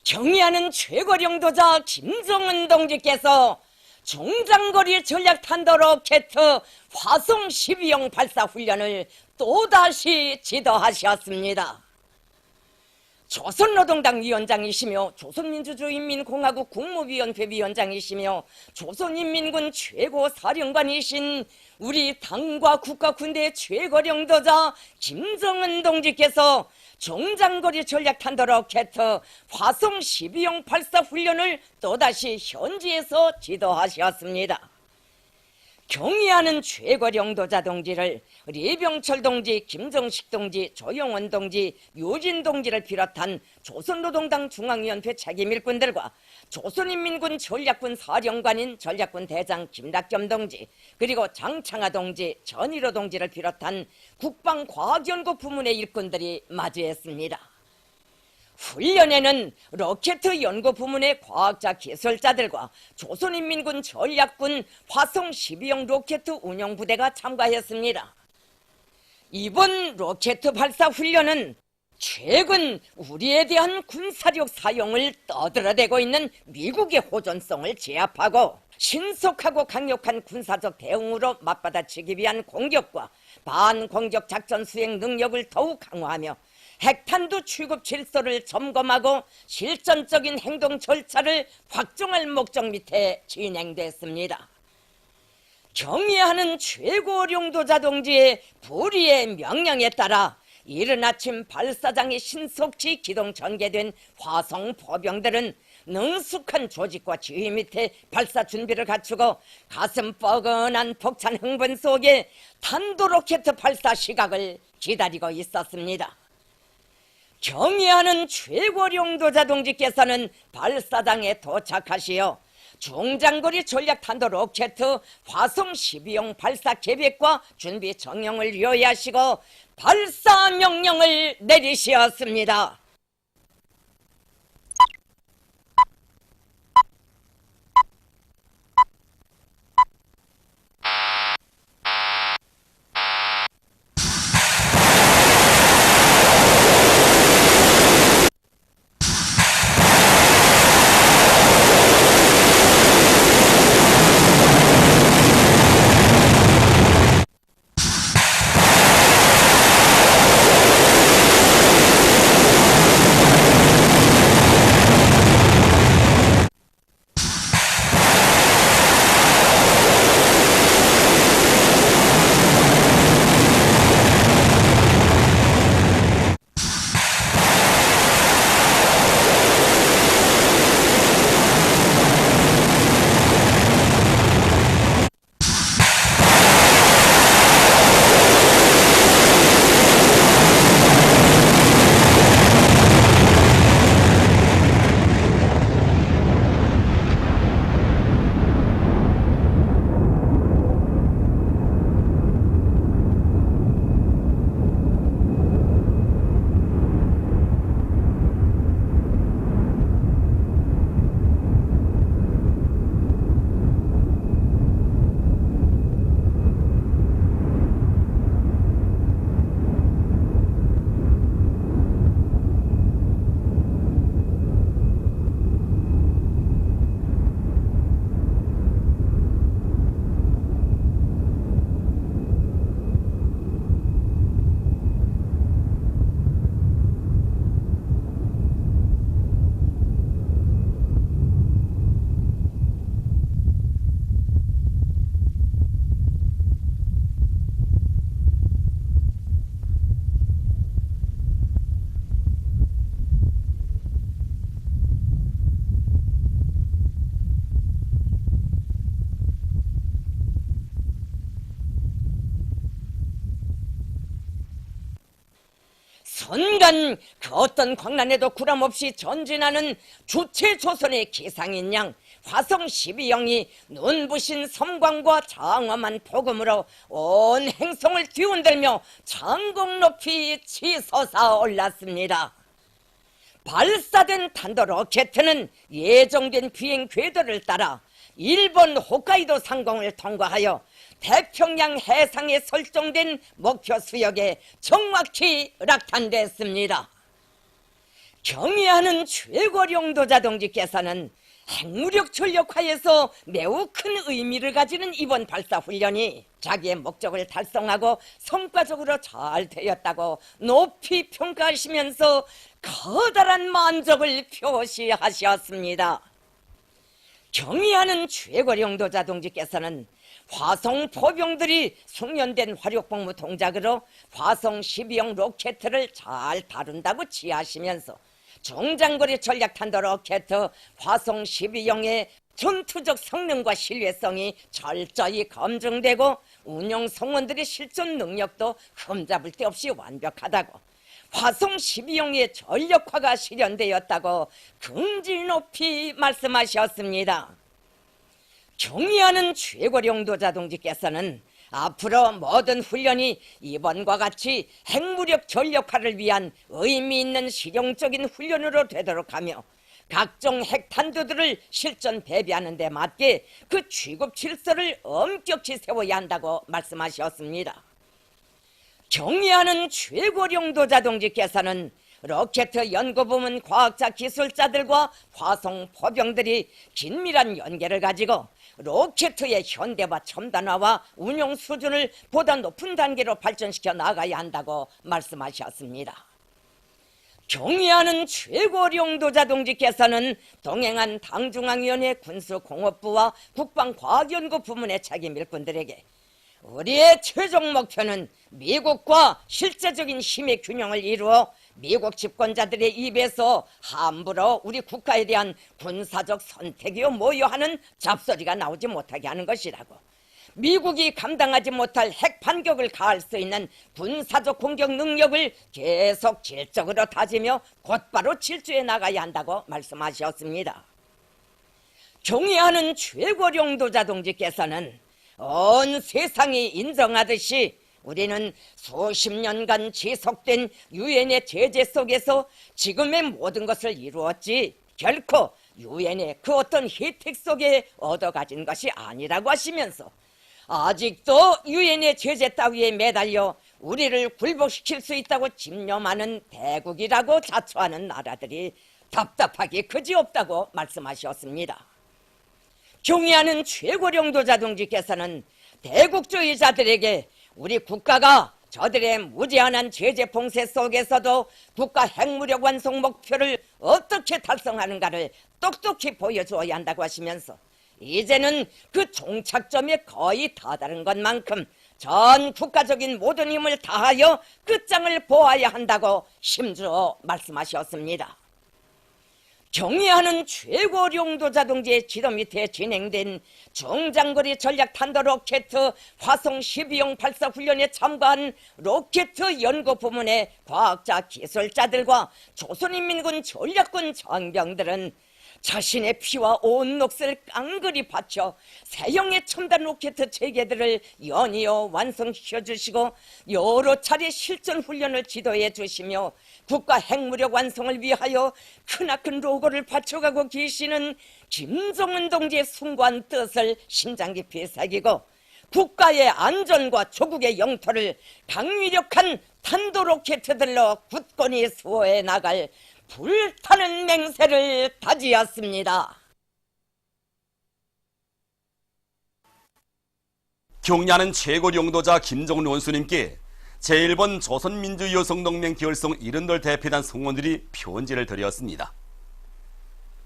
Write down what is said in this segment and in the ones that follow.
경의하는 최고령도자 김정은 동지께서 중장거리 전략탄도 로켓 화성 12형 발사 훈련을 또다시 지도하셨습니다. 조선노동당 위원장이시며 조선민주주의인민공화국 국무위원회 위원장이시며 조선인민군 최고사령관이신 우리 당과 국가군대 최고령도자 김정은 동지께서 중장거리 전략탄도 로켓 화성 12형 발사 훈련을 또다시 현지에서 지도하셨습니다. 경의하는 최고령도자 동지를 리병철 동지, 김정식 동지, 조영원 동지, 유진 동지를 비롯한 조선노동당 중앙위원회 책임일꾼들과 조선인민군 전략군 사령관인 전략군 대장 김락겸 동지, 그리고 장창하 동지, 전일호 동지를 비롯한 국방과학연구 부문의 일꾼들이 마주했습니다. 훈련에는 로켓 연구 부문의 과학자 기술자들과 조선인민군 전략군 화성 12형 로켓 운용부대가 참가했습니다. 이번 로켓 발사 훈련은 최근 우리에 대한 군사력 사용을 떠들어대고 있는 미국의 호전성을 제압하고 신속하고 강력한 군사적 대응으로 맞받아치기 위한 공격과 반공격 작전 수행 능력을 더욱 강화하며 핵탄두 취급 질서를 점검하고 실전적인 행동 절차를 확정할 목적 밑에 진행됐습니다. 경의하는 최고령도자 동지의 불의의 명령에 따라 이른 아침 발사장이 신속히 기동 전개된 화성 포병들은 능숙한 조직과 지휘 밑에 발사 준비를 갖추고 가슴 뻐근한 벅찬 흥분 속에 탄도로켓 발사 시각을 기다리고 있었습니다. 경의하는 최고령도자 동지께서는 발사장에 도착하시어 중장거리 전략탄도 로켓 화성 12형 발사 계획과 준비 정령을 요약하시고 발사 명령을 내리셨습니다. 선간 그 어떤 광란에도 구람없이 전진하는 주체 조선의 기상인 양 화성 12형이 눈부신 섬광과 장엄한 폭음으로 온 행성을 뒤흔들며 장공 높이 치솟아 올랐습니다. 발사된 탄도 로켓은 예정된 비행 궤도를 따라 일본 홋카이도 상공을 통과하여 태평양 해상에 설정된 목표 수역에 정확히 낙탄됐습니다. 경의하는 최고령도자 동지께서는 핵무력 전력화에서 매우 큰 의미를 가지는 이번 발사훈련이 자기의 목적을 달성하고 성과적으로 잘 되었다고 높이 평가하시면서 커다란 만족을 표시하셨습니다. 경의하는 최고령도자 동지께서는 화성 포병들이 숙련된 화력복무 동작으로 화성 12형 로켓을 잘 다룬다고 지하시면서 중장거리 전략탄도 로켓 화성 12형의 전투적 성능과 신뢰성이 철저히 검증되고 운용 성원들의 실전 능력도 흠잡을 데 없이 완벽하다고, 화성 12형의 전력화가 실현되었다고 긍지 높이 말씀하셨습니다. 경의하는 최고령도자 동지께서는 앞으로 모든 훈련이 이번과 같이 핵무력 전력화를 위한 의미 있는 실용적인 훈련으로 되도록 하며 각종 핵탄두들을 실전 배비하는 데 맞게 그 취급 질서를 엄격히 세워야 한다고 말씀하셨습니다. 경의하는 최고령도자 동지께서는 로켓 연구부문 과학자 기술자들과 화성 포병들이 긴밀한 연계를 가지고 로켓의 현대화 첨단화와 운용 수준을 보다 높은 단계로 발전시켜 나가야 한다고 말씀하셨습니다. 경의하는 최고령도자 동지께서는 동행한 당중앙위원회 군수공업부와 국방과학연구 부문의 책임 일꾼들에게 우리의 최종 목표는 미국과 실제적인 힘의 균형을 이루어 미국 집권자들의 입에서 함부로 우리 국가에 대한 군사적 선택이요 뭐요 하는 잡소리가 나오지 못하게 하는 것이라고, 미국이 감당하지 못할 핵 반격을 가할 수 있는 군사적 공격 능력을 계속 질적으로 다지며 곧바로 질주해 나가야 한다고 말씀하셨습니다. 경의하는 최고령도자 동지께서는 온 세상이 인정하듯이 우리는 수십 년간 지속된 유엔의 제재 속에서 지금의 모든 것을 이루었지 결코 유엔의 그 어떤 혜택 속에 얻어가진 것이 아니라고 하시면서 아직도 유엔의 제재 따위에 매달려 우리를 굴복시킬 수 있다고 집념하는 대국이라고 자처하는 나라들이 답답하기 그지없다고 말씀하셨습니다. 경의하는 최고령도자 동지께서는 대국주의자들에게 우리 국가가 저들의 무제한한 제재 봉쇄 속에서도 국가 핵무력 완성 목표를 어떻게 달성하는가를 똑똑히 보여주어야 한다고 하시면서 이제는 그 종착점에 거의 다다른 것만큼 전 국가적인 모든 힘을 다하여 끝장을 보아야 한다고 심주어 말씀하셨습니다. 경의하는 최고령도자 동지의 지도 밑에 진행된 중장거리 전략탄도 로켓 화성 12형 발사 훈련에 참가한 로켓 연구 부문의 과학자 기술자들과 조선인민군 전략군 장병들은 자신의 피와 온 몫을 깡그리 바쳐 세형의 첨단 로켓 체계들을 연이어 완성시켜 주시고 여러 차례 실전 훈련을 지도해 주시며 국가 핵무력 완성을 위하여 크나큰 로고를 바쳐가고 계시는 김정은 동지의 숭고한 뜻을 심장 깊이 새기고 국가의 안전과 조국의 영토를 강위력한 탄도 로켓들로 굳건히 수호해 나갈 불타는 맹세를 다지었습니다. 경의하는 최고령도자 김정은 원수님께 제1번 조선민주여성동맹 결성 70돌 대표단 성원들이 편지를 드렸습니다.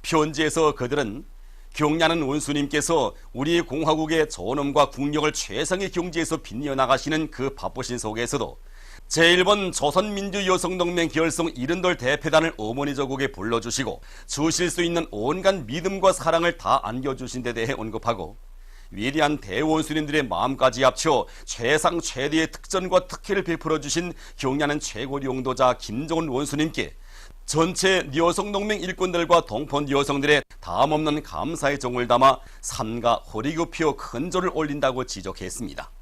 편지에서 그들은 경의하는 원수님께서 우리 공화국의 존엄과 국력을 최상의 경지에서 빛내어 나가시는 그 바쁘신 속에서도 제1번 조선민주여성동맹 결성 70돌 대표단을 어머니 저국에 불러주시고 주실 수 있는 온갖 믿음과 사랑을 다 안겨주신 데 대해 언급하고 위대한 대원수님들의 마음까지 합쳐 최상 최대의 특전과 특혜를 베풀어 주신 경의하는 최고령도자 김정은 원수님께 전체 여성동맹 일꾼들과 동포 여성들의 다함없는 감사의 정을 담아 삼가 허리 굽혀 큰절을 올린다고 지적했습니다.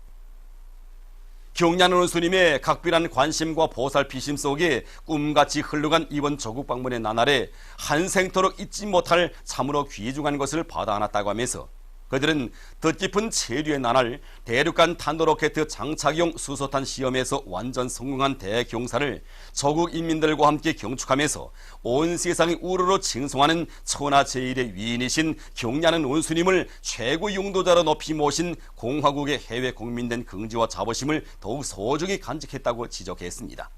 경의하는 원수님의 각별한 관심과 보살피심 속에 꿈같이 흘러간 이번 조국 방문의 나날에 한생토록 잊지 못할 참으로 귀중한 것을 받아 안았다고 하면서 그들은 뜻깊은 체류의 나날 대륙간 탄도로켓 장착용 수소탄 시험에서 완전 성공한 대경사를 조국 인민들과 함께 경축하면서 온 세상이 우러러 칭송하는 천하제일의 위인이신 경냐는 원수님을 최고 용도자로 높이 모신 공화국의 해외 국민된 긍지와 자부심을 더욱 소중히 간직했다고 지적했습니다.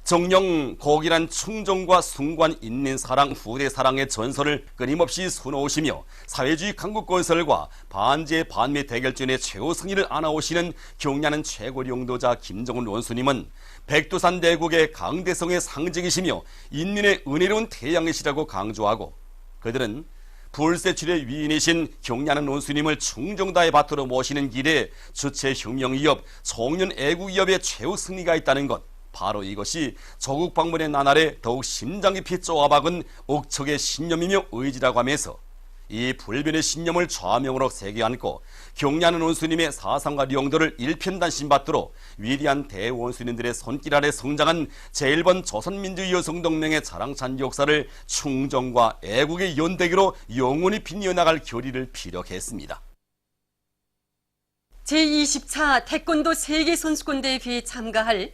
정녕 고귀한 충정과 숭고한 인민사랑, 후대사랑의 전설을 끊임없이 수놓으시며 사회주의 강국건설과 반제 반미 대결전의 최후 승리를 안아오시는 경냐는 최고 용도자 김정은 원수님은 백두산 대국의 강대성의 상징이시며 인민의 은혜로운 태양이시라고 강조하고, 그들은 불세출의 위인이신 경냐는 원수님을 충정다의 밭으로 모시는 길에 주체혁명위협, 총련애국위협의 최후 승리가 있다는 것, 바로 이것이 조국 방문의 나날에 더욱 심장 깊이 쪼아박은 옥척의 신념이며 의지라고 하면서 이 불변의 신념을 좌명으로 새겨 안고 경냐는 원수님의 사상과 용도를 일편단심 받도록 위대한 대원수님들의 손길 아래 성장한 제1번 조선민주여성동맹의 자랑찬 역사를 충정과 애국의 연대기로 영원히 빛내어 나갈 결의를 피력했습니다. 제20차 태권도 세계선수권대회에 참가할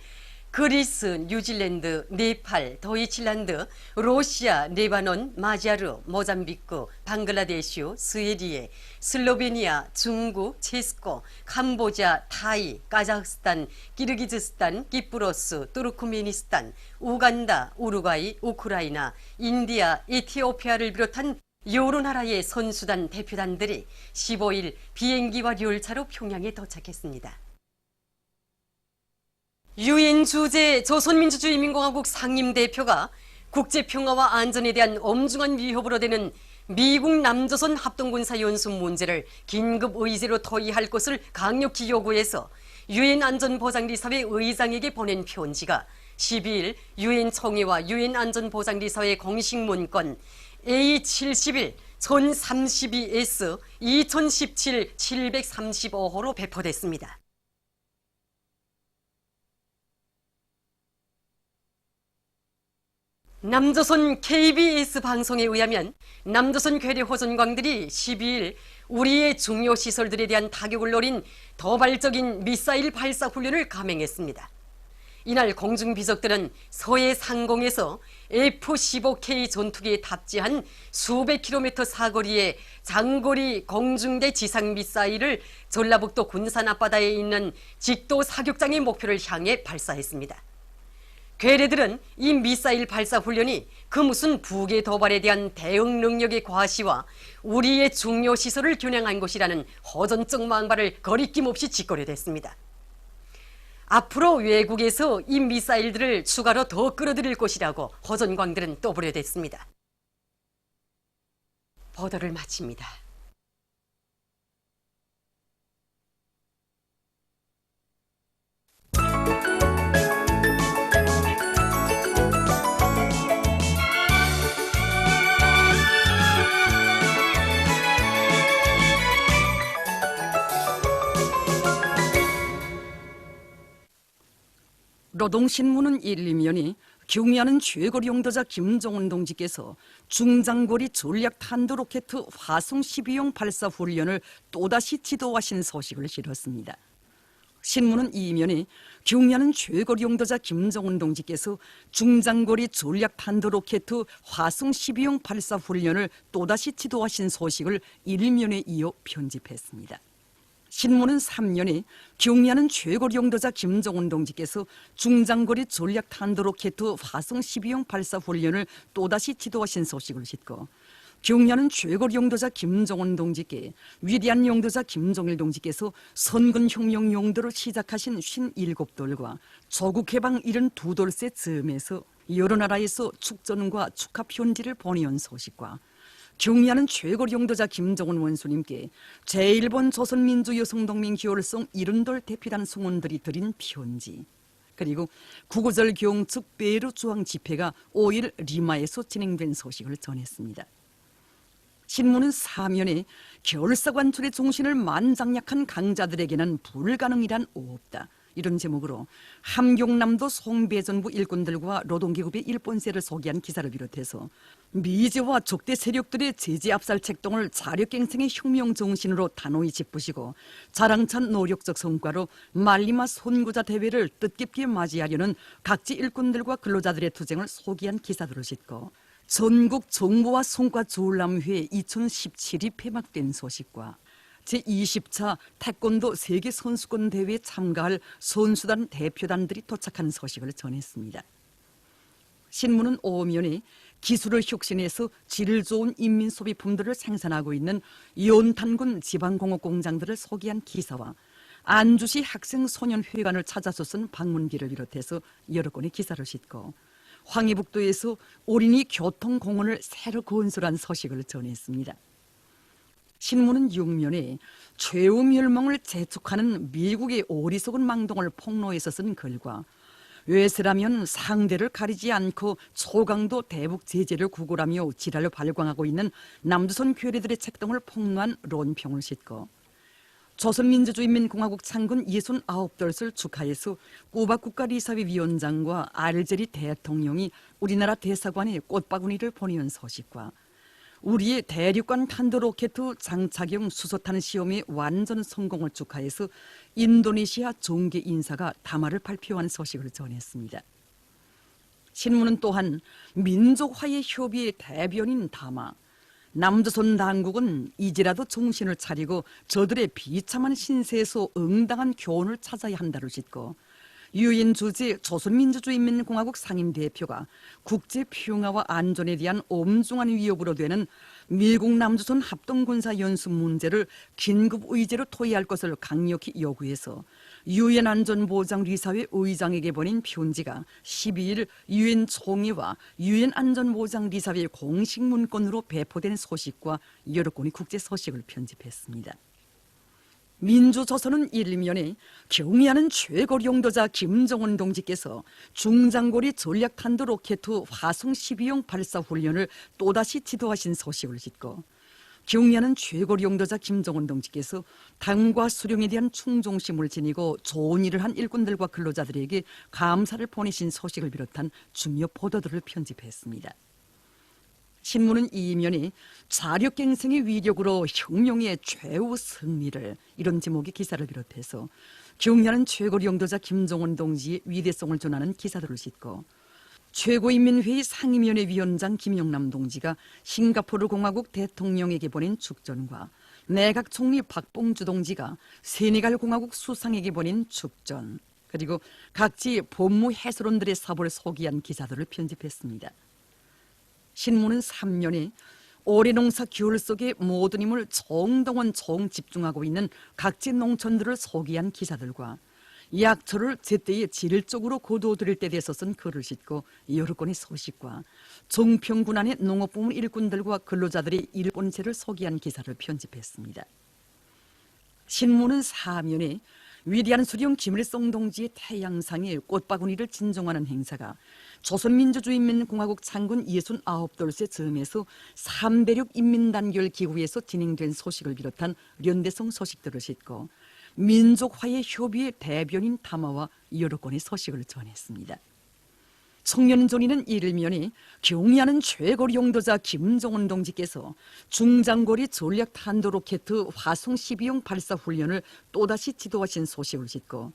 그리스, 뉴질랜드, 네팔, 도이칠란드, 러시아, 레바논, 마자르, 모잠비크, 방글라데슈, 스웨디에, 슬로베니아, 중국, 체스코, 캄보자, 타이, 카자흐스탄, 키르기즈스탄, 키프로스, 투르크메니스탄, 우간다, 우루과이, 우크라이나, 인디아, 에티오피아를 비롯한 여러 나라의 선수단 대표단들이 15일 비행기와 열차로 평양에 도착했습니다. 유엔 주재 조선민주주의인민공화국 상임대표가 국제평화와 안전에 대한 엄중한 위협으로 되는 미국 남조선 합동군사 연습 문제를 긴급 의제로 토의할 것을 강력히 요구해서 유엔 안전보장리사회 의장에게 보낸 편지가 12일 유엔 총회와 유엔 안전보장리사회 공식 문건 A71 1032S 2017 735호로 배포됐습니다. 남조선 KBS 방송에 의하면 남조선 괴뢰 호전광들이 12일 우리의 중요 시설들에 대한 타격을 노린 도발적인 미사일 발사 훈련을 감행했습니다. 이날 공중비적들은 서해 상공에서 F-15K 전투기에 탑재한 수백 킬로미터 사거리의 장거리 공중대 지상 미사일을 전라북도 군산 앞바다에 있는 직도 사격장의 목표를 향해 발사했습니다. 괴뢰들은 이 미사일 발사 훈련이 그 무슨 북의 도발에 대한 대응 능력의 과시와 우리의 중요 시설을 겨냥한 것이라는 허전적 망발을 거리낌 없이 짓거려댔습니다. 앞으로 외국에서 이 미사일들을 추가로 더 끌어들일 것이라고 허전광들은 또 부려댔습니다. 보도를 마칩니다. 노동신문은 1면이 경야는 최고 용도자 김정은 동지께서 중장거리 전략탄도로켓 화성 12용 발사 훈련을 또다시 지도하신 소식을 실었습니다. 신문은 2면이 경야는 최고 용도자 김정은 동지께서 중장거리 전략탄도로켓 화성 12용 발사 훈련을 또다시 지도하신 소식을 1면에 이어 편집했습니다. 신문은 3년에 경야는 최고 용도자 김정은 동지께서 중장거리 전략탄도로켓 화성 12용 발사 훈련을 또다시 지도하신 소식을 싣고 경야는 최고 용도자 김정은 동지께 위대한 용도자 김정일 동지께서 선근혁명 용도로 시작하신 57돌과 조국해방 72돌새 즈음에서 여러 나라에서 축전과 축하 편지를 보내온 소식과 경야는 최고 용도자 김정은 원수님께 제1번 조선민주여성동맹 기월성 70돌 대피단 성원들이 드린 편지, 그리고 구구절 경축 베르 주황 집회가 5일 리마에서 진행된 소식을 전했습니다. 신문은 4면에 결사관출의 정신을 만장약한 강자들에게는 불가능이란 없다. 이런 제목으로 함경남도 송배전부 일꾼들과 노동기구의 일본세를 소개한 기사를 비롯해서 미제와 적대 세력들의 제재 압살 책동을 자력갱생의 혁명 정신으로 단호히 짚으시고 자랑찬 노력적 성과로 말리마 선구자 대회를 뜻깊게 맞이하려는 각지 일꾼들과 근로자들의 투쟁을 소개한 기사들을 싣고 전국 정보와 성과 조울람회 2017이 폐막된 소식과 제20차 태권도 세계선수권 대회에 참가할 선수단 대표단들이 도착한 소식을 전했습니다. 신문은 오면에 기술을 혁신해서 질 좋은 인민소비품들을 생산하고 있는 연탄군 지방공업공장들을 소개한 기사와 안주시 학생소년회관을 찾아서 쓴 방문기를 비롯해서 여러 건의 기사를 싣고 황해북도에서 어린이 교통공원을 새로 건설한 소식을 전했습니다. 신문은 6면에 최후 멸망을 재촉하는 미국의 어리석은 망동을 폭로해서 쓴 글과 외세라면 상대를 가리지 않고 초강도 대북 제재를 구걸하며 지랄을 발광하고 있는 남조선 괴뢰들의 책동을 폭로한 론평을 싣고 조선민주주의인민공화국 창군 69돌을 축하해서 쿠바 국가리사회 위원장과 알제리 대통령이 우리나라 대사관에 꽃바구니를 보내는 소식과 우리의 대륙간 탄도 로켓 장착용 수소탄 시험의 완전 성공을 축하해서 인도네시아 정계 인사가 담화를 발표한 소식을 전했습니다. 신문은 또한 민족화의 협의의 대변인 담화, 남조선 당국은 이제라도 정신을 차리고 저들의 비참한 신세에서 응당한 교훈을 찾아야 한다를 싣고 유엔 주재 조선민주주의인민공화국 상임대표가 국제 평화와 안전에 대한 엄중한 위협으로 되는 미국 남조선 합동군사연습 문제를 긴급 의제로 토의할 것을 강력히 요구해서 유엔 안전보장리사회 의장에게 보낸 편지가 12일 유엔 총회와 유엔 안전보장리사회 공식 문건으로 배포된 소식과 여러 건의 국제 소식을 편집했습니다. 민주조선은 일면에 경의하는 최고 용도자 김정은 동지께서 중장거리 전략탄도 로켓 화성 12형 발사 훈련을 또다시 지도하신 소식을 싣고 경의하는 최고 용도자 김정은 동지께서 당과 수령에 대한 충성심을 지니고 좋은 일을 한 일꾼들과 근로자들에게 감사를 보내신 소식을 비롯한 중요 보도들을 편집했습니다. 신문은 이면에 자력갱생의 위력으로 혁명의 최후 승리를 이런 제목의 기사를 비롯해서 경의하는 최고 용도자 김정은 동지의 위대성을 전하는 기사들을 싣고 최고인민회의 상임위원회 위원장 김영남 동지가 싱가포르 공화국 대통령에게 보낸 축전과 내각 총리 박봉주 동지가 세네갈 공화국 수상에게 보낸 축전 그리고 각지 법무 해설원들의 사보를 소개한 기사들을 편집했습니다. 신문은 3년에 올해 농사 겨울 속에 모든 힘을 정동원 집중하고 있는 각지 농촌들을 소개한 기사들과 약초를 제때에 질적으로 거두어들일 때 돼서 쓴 글을 싣고 여러 건의 소식과 종평군 안의 농업부문 일꾼들과 근로자들의 일본세를 소개한 기사를 편집했습니다. 신문은 4면에 위대한 수령 김일성 동지의 태양상에 꽃바구니를 진정하는 행사가 조선민주주의인민공화국 창군 69돌세 즈음에서 3대륙 인민단결 기구에서 진행된 소식을 비롯한 연대성 소식들을 싣고 민족화의 협의의 대변인 담화와 여러 건의 소식을 전했습니다. 청년전의는 일면에 경의하는 최고 용도자 김정은 동지께서 중장거리 전략탄도 로켓 화성 12형 발사 훈련을 또다시 지도하신 소식을 싣고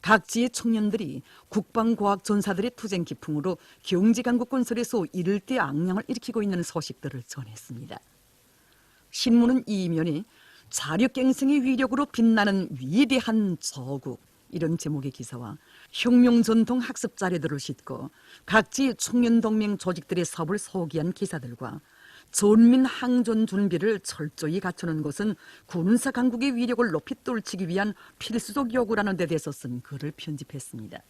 각지의 청년들이 국방과학전사들의 투쟁 기풍으로 경제강국 건설에서 이를 때 악량을 일으키고 있는 소식들을 전했습니다. 신문은 이면에 자력갱생의 위력으로 빛나는 위대한 저국 이런 제목의 기사와 혁명전통 학습 자료들을 싣고 각지 청년동맹 조직들의 사업을 소개한 기사들과 전민 항전 준비를 철저히 갖추는 것은 군사 강국의 위력을 높이 떨치기 위한 필수적 요구라는 데 대해서 쓴 글을 편집했습니다.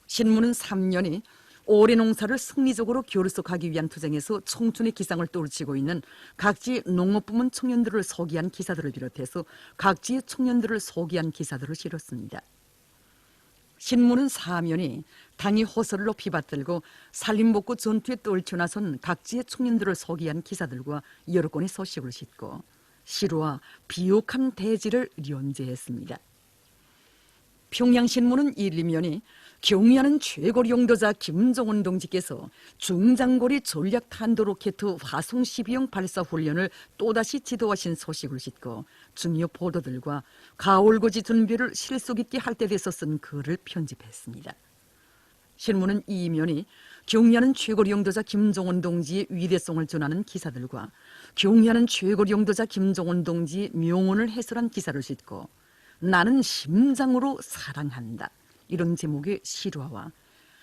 신문은 3년에 올해 농사를 승리적으로 결속하기 위한 투쟁에서 청춘의 기상을 떨치고 있는 각지 농업부문 청년들을 소개한 기사들을 비롯해서 각지의 청년들을 소개한 기사들을 실었습니다. 신문은 4면에 당의 호소를 높이 받들고 산림복구 전투에 떨쳐나선 각지의 청년들을 소개한 기사들과 여러 건의 소식을 싣고 시루와 비옥한 대지를 연재했습니다. 평양신문은 1, 2면이 경의하는 최고 용도자 김정은 동지께서 중장거리 전략 탄도 로켓 화성 12형 발사 훈련을 또다시 지도하신 소식을 싣고 중요 보도들과 가올고지 준비를 실속 있게 할 때 돼서 쓴 글을 편집했습니다. 신문은 2면이 경의하는 최고 용도자 김정은 동지의 위대성을 전하는 기사들과 경의하는 최고 용도자 김정은 동지의 명언을 해설한 기사를 싣고 나는 심장으로 사랑한다, 이런 제목의 실화와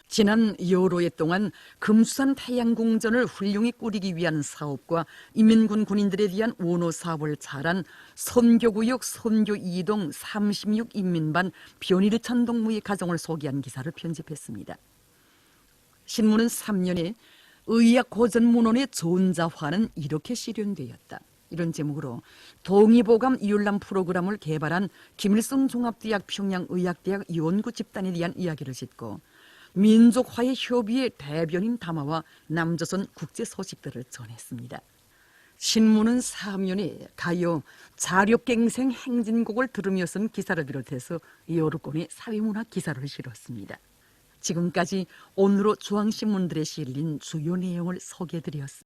지난 여러 해 동안 금수산 태양궁전을 훌륭히 꾸리기 위한 사업과 인민군 군인들에 대한 원호 사업을 잘한 선교구역 선교 2동 36인민반 변일찬 동무의 가정을 소개한 기사를 편집했습니다. 신문은 3년에 의학 고전문헌의 전자화는 이렇게 실현되었다, 이런 제목으로 동의보감 이율남 프로그램을 개발한 김일성 종합대학 평양의학대학 연구 집단에 대한 이야기를 싣고 민족화의 협의의 대변인 담화와 남조선 국제 소식들을 전했습니다. 신문은 3년에 가요 자력갱생 행진곡을 들으며 쓴 기사를 비롯해서 여러 건의 사회문화 기사를 실었습니다. 지금까지 오늘로 중앙신문들에 실린 주요 내용을 소개해드렸습니다.